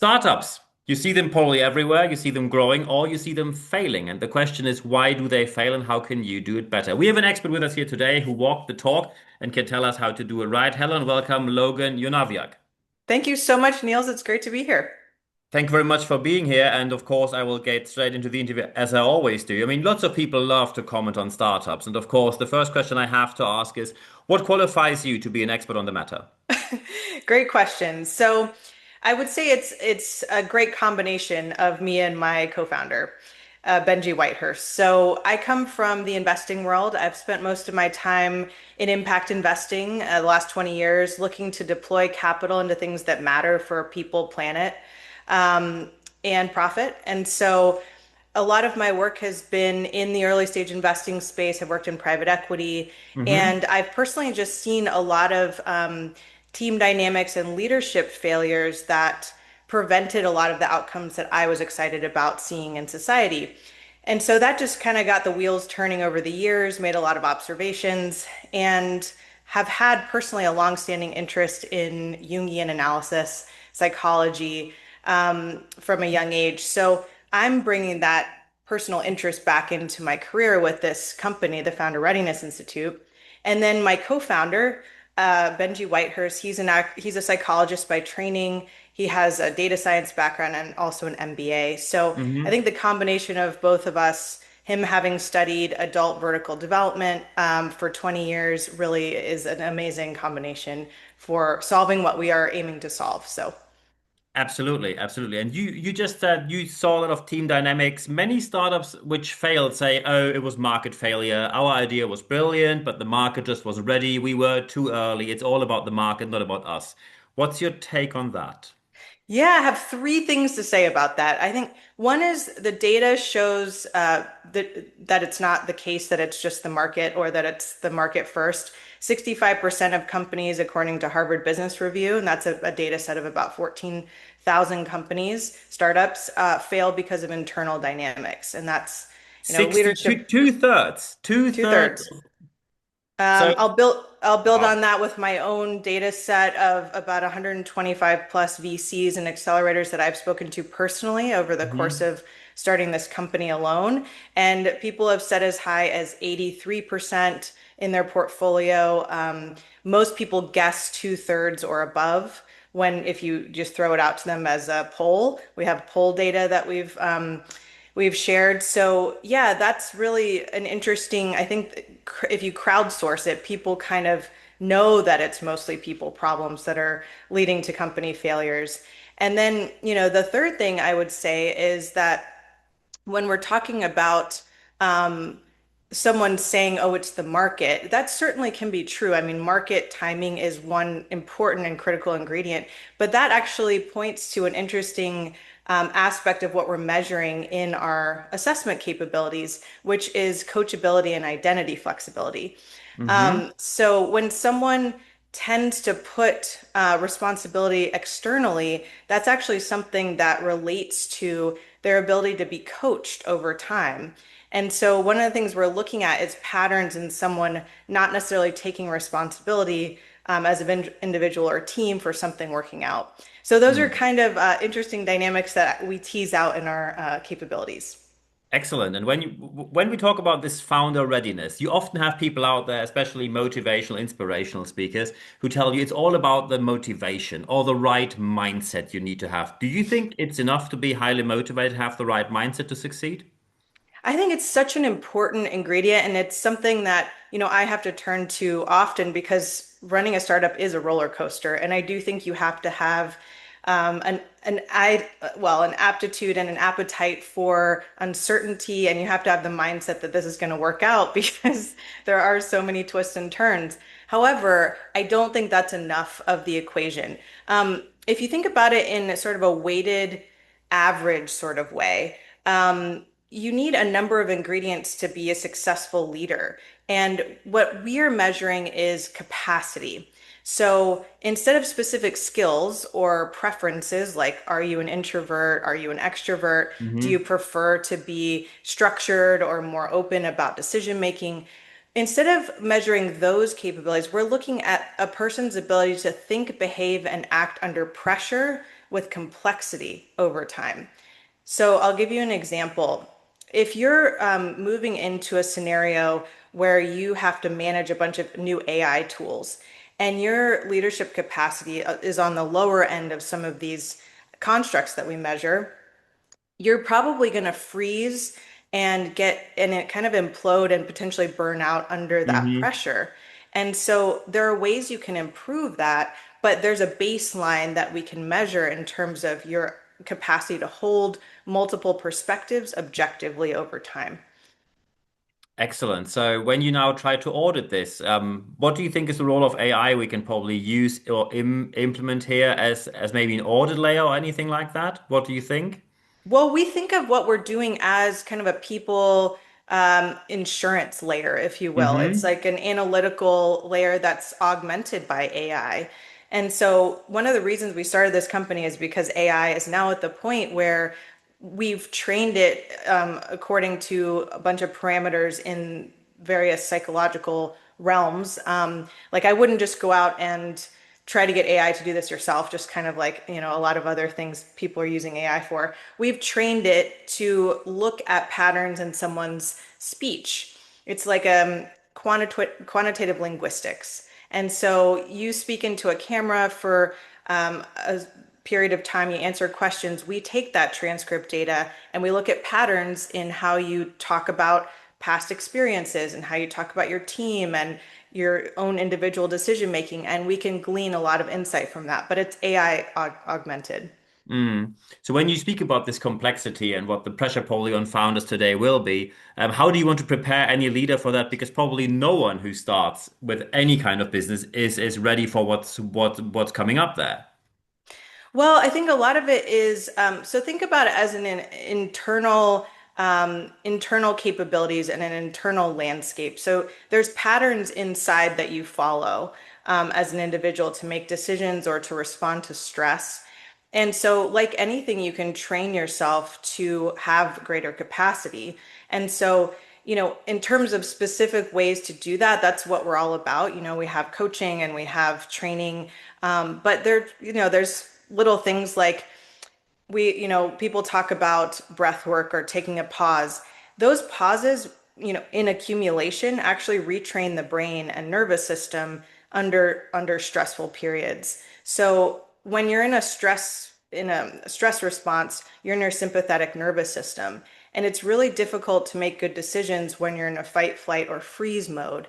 Startups, you see them probably everywhere, you see them growing, or you see them failing. And the question is, why do they fail and how can you do it better? We have an expert with us here today who walked the talk and can tell us how to do it right. Hello and welcome, Logan Yonavjak. Thank you so much, Niels. It's great to be here. Thank you very much for being here. And of course, I will get straight into the interview as I always do. I mean, lots of people love to comment on startups. And of course, the first question I have to ask is, what qualifies you to be an expert on the matter? Great question. So, I would say it's a great combination of me and my co-founder, Benji Whitehurst. So, I come from the investing world. I've spent most of my time in impact investing, the last 20 years, looking to deploy capital into things that matter for people, planet, um, and profit. And so a lot of my work has been in the early stage investing space. I've worked in private equity, Hmm. and I've personally just seen a lot of team dynamics and leadership failures that prevented a lot of the outcomes that I was excited about seeing in society. And so that just kind of got the wheels turning over the years, made a lot of observations, and have had personally a longstanding interest in Jungian analysis, psychology, from a young age. So I'm bringing that personal interest back into my career with this company, the Founder Readiness Institute. And then my co-founder, Benji Whitehurst, he's a psychologist by training. He has a data science background and also an MBA. So I Hmm. think the combination of both of us, him having studied adult vertical development for 20 years, really is an amazing combination for solving what we are aiming to solve. So. Absolutely, absolutely. And you just said you saw a lot of team dynamics. Many startups which failed say, "Oh, it was market failure. Our idea was brilliant, but the market just was ready. We were too early. It's all about the market, not about us." What's your take on that? Yeah, I have three things to say about that. I think one is the data shows that it's not the case that it's just the market or that it's the market first. 65% of companies, according to Harvard Business Review, and that's a data set of about 14,000 companies, startups, fail because of internal dynamics. And that's, 62, leadership, two-thirds, two-thirds. two-thirds. So, I'll build wow. on that with my own data set of about 125 plus VCs and accelerators that I've spoken to personally over the course Hmm. of starting this company alone. And people have said as high as 83% in their portfolio. Most people guess two-thirds or above when if you just throw it out to them as a poll. We have poll data that we've shared. So yeah, that's really an interesting, I think if you crowdsource it, people kind of know that it's mostly people problems that are leading to company failures. And then, the third thing I would say is that when we're talking about someone saying, oh, it's the market, that certainly can be true. I mean, market timing is one important and critical ingredient, but that actually points to an interesting aspect of what we're measuring in our assessment capabilities, which is coachability and identity flexibility. Hmm. So when someone tends to put responsibility externally, that's actually something that relates to their ability to be coached over time. And so one of the things we're looking at is patterns in someone not necessarily taking responsibility as an individual or team for something working out. So those are kind of interesting dynamics that we tease out in our capabilities. Excellent. And when we talk about this founder readiness, you often have people out there, especially motivational, inspirational speakers, who tell you it's all about the motivation or the right mindset you need to have. Do you think it's enough to be highly motivated, have the right mindset to succeed? I think it's such an important ingredient, and it's something that, I have to turn to often because running a startup is a roller coaster. And I do think you have to have an aptitude and an appetite for uncertainty, and you have to have the mindset that this is going to work out because there are so many twists and turns. However, I don't think that's enough of the equation. If you think about it in sort of a weighted average sort of way, you need a number of ingredients to be a successful leader. And what we are measuring is capacity. So instead of specific skills or preferences, like are you an introvert? Are you an extrovert? Do you Hmm. prefer to be structured or more open about decision making? Instead of measuring those capabilities, we're looking at a person's ability to think, behave, and act under pressure with complexity over time. So I'll give you an example. If you're moving into a scenario where you have to manage a bunch of new AI tools and your leadership capacity is on the lower end of some of these constructs that we measure, you're probably going to freeze and get and it kind of implode and potentially burn out under that Hmm. pressure. And so there are ways you can improve that, but there's a baseline that we can measure in terms of your capacity to hold multiple perspectives objectively over time. Excellent. So when you now try to audit this, what do you think is the role of AI we can probably use or implement here as maybe an audit layer or anything like that? What do you think? Well, we think of what we're doing as kind of a people insurance layer, if you will. It's Hmm. like an analytical layer that's augmented by AI. And so, one of the reasons we started this company is because AI is now at the point where we've trained it according to a bunch of parameters in various psychological realms. Like, I wouldn't just go out and try to get AI to do this yourself, just kind of like, a lot of other things people are using AI for. We've trained it to look at patterns in someone's speech. It's like quantitative linguistics. And so you speak into a camera for a period of time, you answer questions. We take that transcript data and we look at patterns in how you talk about past experiences and how you talk about your team and your own individual decision making. And we can glean a lot of insight from that, but it's AI augmented. Mm. So when you speak about this complexity and what the pressure probably on founders today will be, how do you want to prepare any leader for that? Because probably no one who starts with any kind of business is ready for what's coming up there. Well, I think a lot of it is so think about it as an internal capabilities and an internal landscape. So there's patterns inside that you follow as an individual to make decisions or to respond to stress. And so, like anything, you can train yourself to have greater capacity. And so, in terms of specific ways to do that, that's what we're all about. We have coaching and we have training, but there's little things like people talk about breath work or taking a pause. Those pauses, in accumulation actually retrain the brain and nervous system under stressful periods. So when you're in a stress response, you're in your sympathetic nervous system. And it's really difficult to make good decisions when you're in a fight, flight, or freeze mode.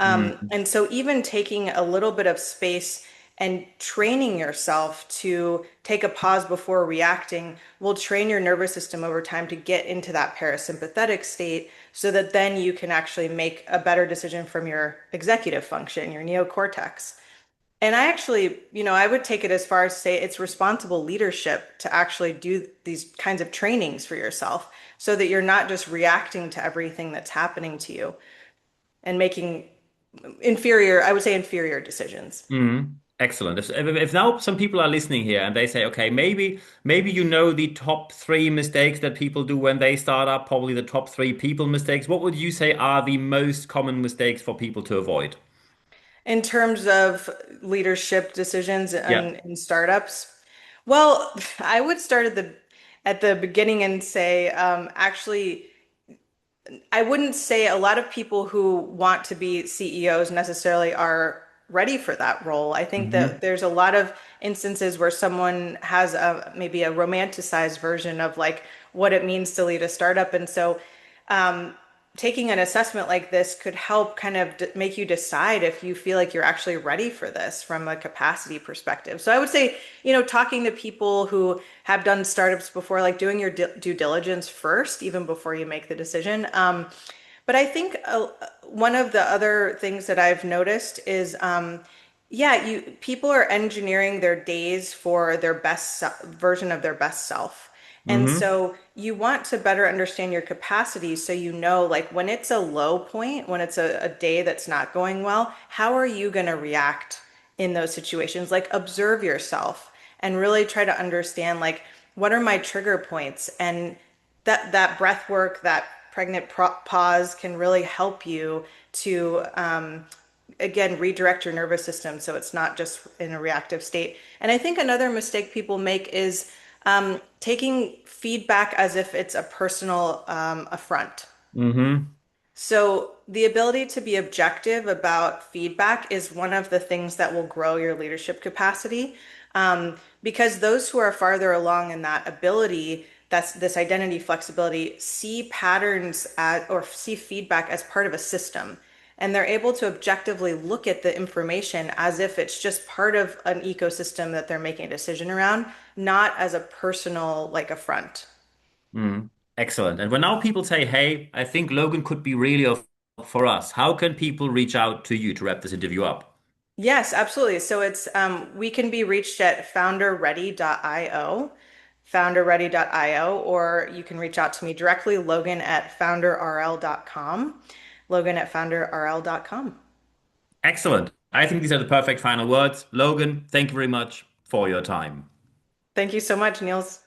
Mm. And so even taking a little bit of space and training yourself to take a pause before reacting will train your nervous system over time to get into that parasympathetic state so that then you can actually make a better decision from your executive function, your neocortex. And I actually, I would take it as far as to say it's responsible leadership to actually do these kinds of trainings for yourself so that you're not just reacting to everything that's happening to you and making I would say inferior decisions. Mm. Excellent. If now some people are listening here and they say, okay, maybe you know the top three mistakes that people do when they start up, probably the top three people mistakes. What would you say are the most common mistakes for people to avoid? In terms of leadership decisions Yeah. in startups, well, I would start at the beginning and say, actually, I wouldn't say a lot of people who want to be CEOs necessarily are ready for that role. I think that Hmm. there's a lot of instances where someone has maybe a romanticized version of like what it means to lead a startup. And so taking an assessment like this could help kind of make you decide if you feel like you're actually ready for this from a capacity perspective. So I would say, talking to people who have done startups before, like doing your due diligence first, even before you make the decision. But I think one of the other things that I've noticed is, yeah, people are engineering their days for their version of their best self. And Hmm. so you want to better understand your capacity so you know, like when it's a low point, when it's a day that's not going well, how are you going to react in those situations? Like observe yourself and really try to understand like what are my trigger points and that breath work, that pregnant pause can really help you to, again, redirect your nervous system so it's not just in a reactive state. And I think another mistake people make is taking feedback as if it's a personal affront. Mm-hmm. So, the ability to be objective about feedback is one of the things that will grow your leadership capacity. Because those who are farther along in that ability, that's this identity flexibility, see patterns or see feedback as part of a system. And they're able to objectively look at the information as if it's just part of an ecosystem that they're making a decision around, not as a personal like affront. Mm. Excellent. And when now people say, hey, I think Logan could be really for us, how can people reach out to you to wrap this interview up? Yes, absolutely. So it's we can be reached at founderready.io, founderready.io, or you can reach out to me directly, Logan at founderrl.com, Logan at founderrl.com. Excellent. I think these are the perfect final words. Logan, thank you very much for your time. Thank you so much, Niels.